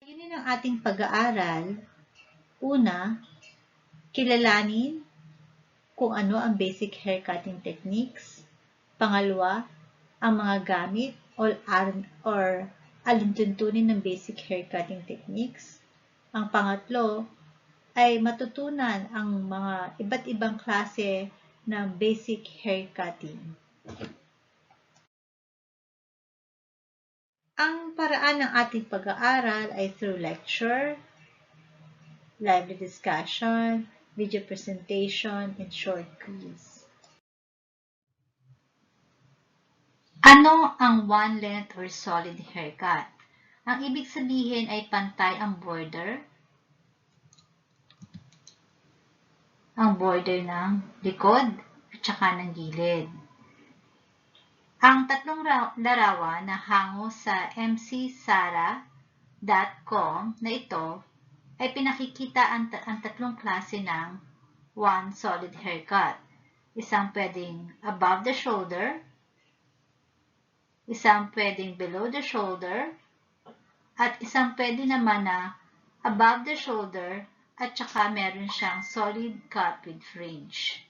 Yun ang ating pag-aaral. Una, kilalanin kung ano ang basic hair cutting techniques. Pangalawa, ang mga gamit or alintuntunin ng basic hair cutting techniques. Ang pangatlo ay matutunan ang mga iba't ibang klase ng basic hair cutting. Ang paraan ng ating pag-aaral ay through lecture, lively discussion, video presentation, and short quiz. Ano ang one length or solid haircut? Ang ibig sabihin ay pantay ang border ng likod at saka ng gilid. Ang tatlong larawan na hango sa mcsara.com na ito ay pinakikita ang tatlong klase ng one solid haircut. Isang pwedeng above the shoulder, isang pwedeng below the shoulder, at isang pwede naman na above the shoulder at saka meron siyang solid cut with fringe.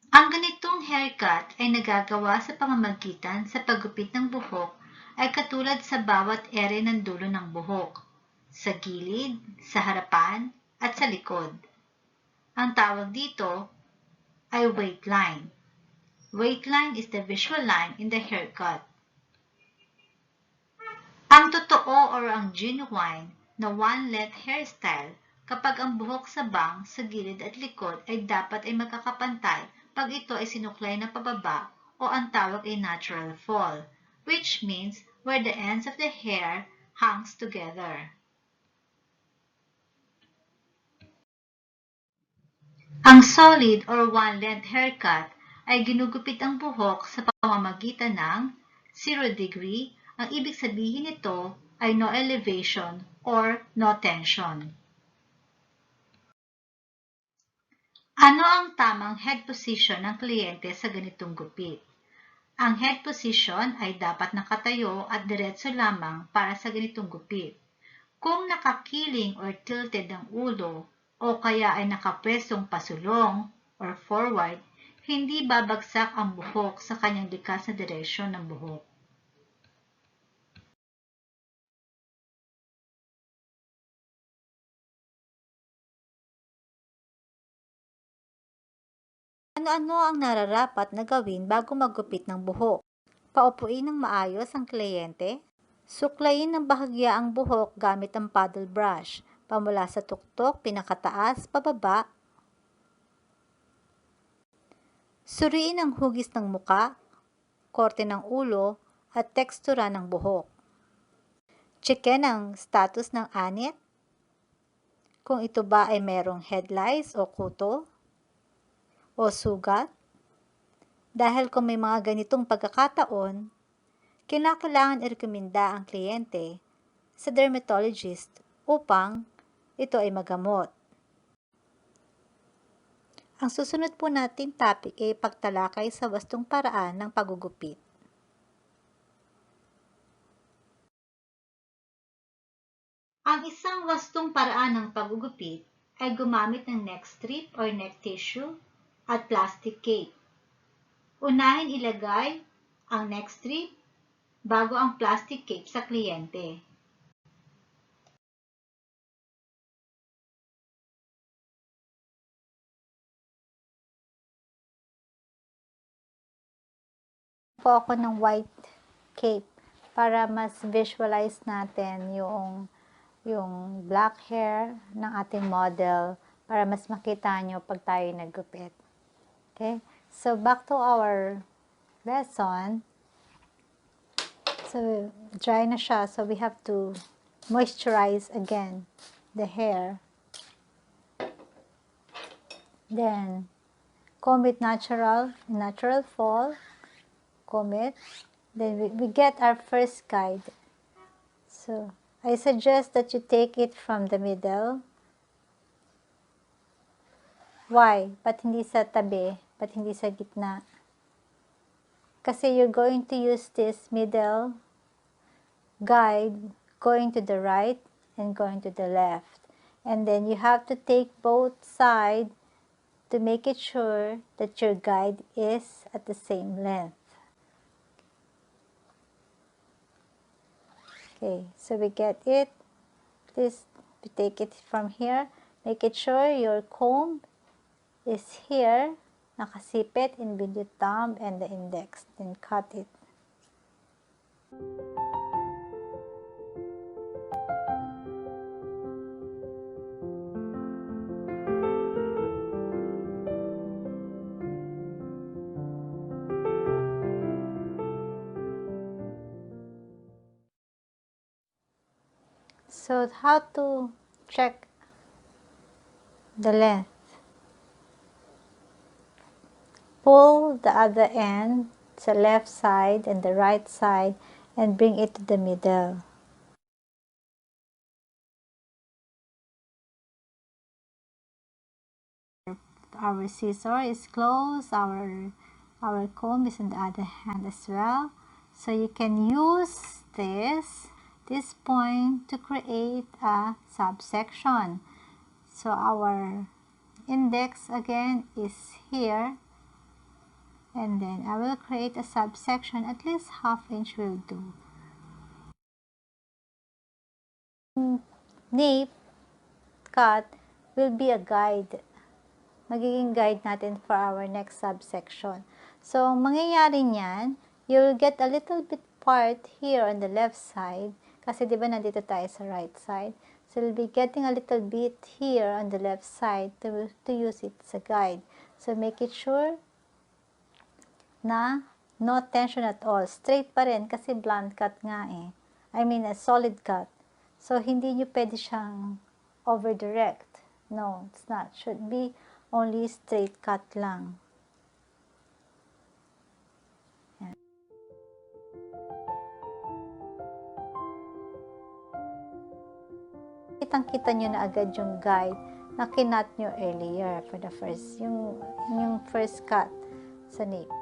Ang ganitong haircut ay nagagawa sa pamamagitan sa paggupit ng buhok ay katulad sa bawat ere ng dulo ng buhok, sa gilid, sa harapan, at sa likod. Ang tawag dito ay weight line. Weight line is the visual line in the haircut. Ang totoo or ang genuine na one-length hairstyle kapag ang buhok sa bang, sa gilid at likod ay dapat ay magkakapantay pag ito ay sinuklay na pababa o ang tawag ay natural fall, which means where the ends of the hair hangs together. Ang solid or one-length haircut ay ginugupit ang buhok sa pamamagitan ng 0 degree. Ang ibig sabihin nito ay no elevation or no tension. Ano ang tamang head position ng kliyente sa ganitong gupit? Ang head position ay dapat nakatayo at diretso lamang para sa ganitong gupit. Kung nakakiling or tilted ang ulo o kaya ay nakapwestong pasulong or forward, hindi babagsak ang buhok sa kanyang likas na direksyon ng buhok. Ano-ano ang nararapat na gawin bago maggupit ng buhok? Paupuin ng maayos ang kliyente. Suklayin ng bahagya ang buhok gamit ang paddle brush, pamula sa tuktok, pinakataas, pababa. Suriin ang hugis ng muka, korte ng ulo, at tekstura ng buhok. Checken ang status ng anit, kung ito ba ay merong head lice o kuto o sugat. Dahil kung may mga ganitong pagkakataon, kinakailangan irekomenda ang kliyente sa dermatologist upang ito ay magamot. Ang susunod po nating topic ay pagtalakay sa wastong paraan ng paggugupit. Ang isang wastong paraan ng paggugupit ay gumamit ng neck strip or neck tissue at plastic cape. Unahin ilagay ang neck strip bago ang plastic cape sa kliyente. Po ako ng white cape para mas visualize natin yung black hair ng ating model para mas makita nyo pag tayo naggupit. Okay? So, back to our lesson. So, dry na siya. So, we have to moisturize again the hair. Then, comb it natural fall. Comb it. Then, we get our first guide. So, I suggest that you take it from the middle. Why? Ba't hindi sa tabi? Ba't hindi sa gitna? Kasi you're going to use this middle guide going to the right and going to the left. And then you have to take both sides to make it sure that your guide is at the same length. Okay, so we get it. Please take it from here. Make it sure your comb is here, nakasipit in between the thumb and the index. Then cut it. So how to check the length? Pull the other end to the left side and the right side and bring it to the middle. Our scissor is closed, our comb is in the other hand as well. So you can use this point to create a subsection. So our index again is here, and then I will create a subsection, at least ½ inch will do. Nape cut will be a guide. Magiging guide natin for our next subsection. So, mangyayari niyan, you'll get a little bit part here on the left side, kasi di ba nandito tayo sa right side. So, you'll be getting a little bit here on the left side to use it as a guide. So, make it sure na no tension at all. Straight pa rin kasi blunt cut nga eh. I mean, a solid cut. So, hindi nyo pwede siyang over direct. No, it's not. Should be only straight cut lang. Yan. Kitang-kita nyo na agad yung guide na kinat nyo earlier for the first, yung first cut sa nape.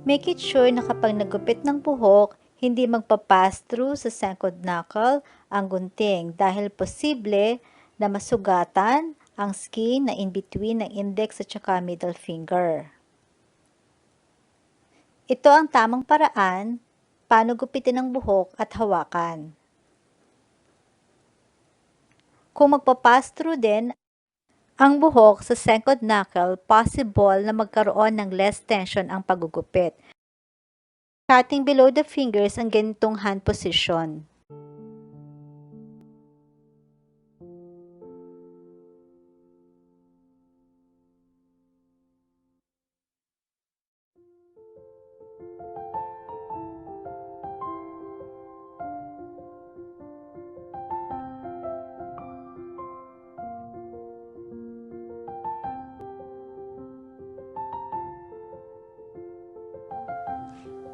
Make it sure na kapag nagupit ng buhok, hindi magpa-pass through sa second knuckle ang gunting dahil posible na masugatan ang skin na in between ng index at saka middle finger. Ito ang tamang paraan paano gupitin ang buhok at hawakan. Kung magpa-pass through din ang buhok sa second knuckle, possible na magkaroon ng less tension ang paggugupit. Cutting below the fingers ang ganitong hand position.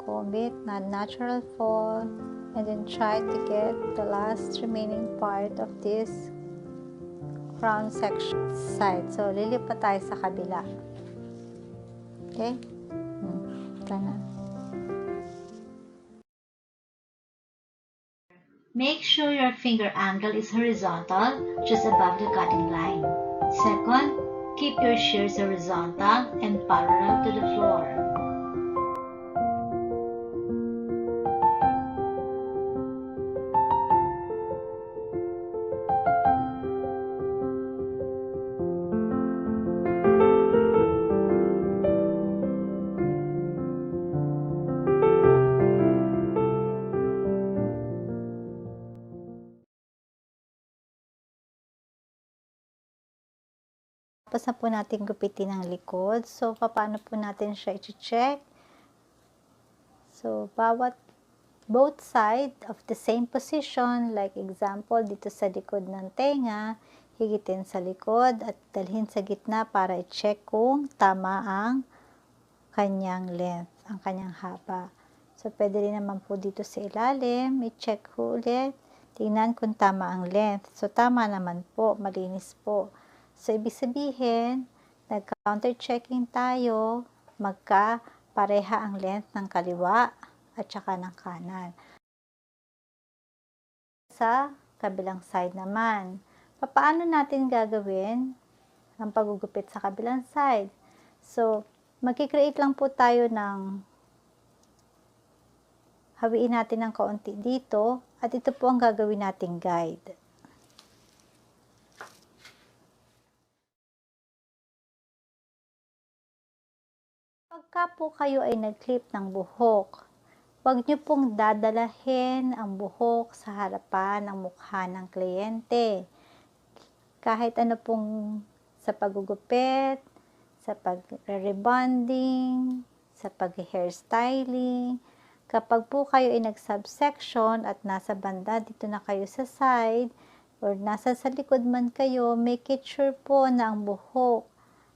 Comb it, not natural fall, and then try to get the last remaining part of this crown section side. So, lilipat tayo sa kabila. Okay? Ito na. Make sure your finger angle is horizontal, just above the cutting line. Second, keep your shears horizontal and parallel to the floor. Tapos na po natin gupitin ang likod. So, paano po natin siya i-check? So, both side of the same position, like example, dito sa likod ng tenga, higitin sa likod at dalhin sa gitna para i-check kung tama ang kanyang length, ang kanyang haba. So, pwede rin naman po dito sa ilalim, i-check ulit Tingnan kung tama ang length. So, tama naman po. Malinis po. So, ibig sabihin, nag-counter-checking tayo, magka-pareha ang length ng kaliwa at saka ng kanan. Sa kabilang side naman, paano natin gagawin ang paggugupit sa kabilang side? So, magkikreate lang po tayo ng hawiin natin ng kaunti dito at ito po ang gagawin nating guide. Pagka po kayo ay nag-clip ng buhok, huwag niyo pong dadalahin ang buhok sa harapan ng mukha ng kliyente. Kahit ano pong sa paggugupit, sa pag-rebonding, sa pag-hairstyling, kapag po kayo ay nag-subsection at nasa banda dito na kayo sa side or nasa sa likod man kayo, make it sure po na ang buhok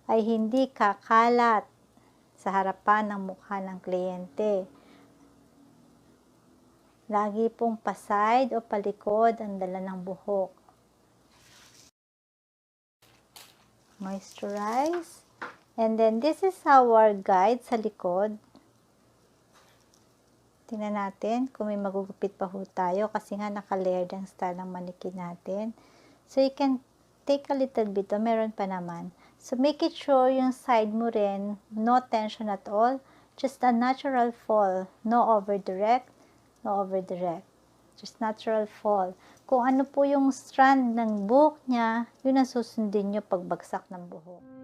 ay hindi kakalat sa harapan ng mukha ng kliyente. Lagi pong pa-side o palikod ang dala ng buhok. Moisturize. And then, this is our guide sa likod. Tingnan natin kung may magugupit pa ho tayo kasi nga naka-layered ang style ng manikin natin. So, you can take a little bit. Meron pa naman. So, make it sure yung side mo rin, no tension at all. Just a natural fall. No over-direct. No over-direct. Just natural fall. Kung ano po yung strand ng buhok niya, yun ang susundin nyo pagbagsak ng buhok.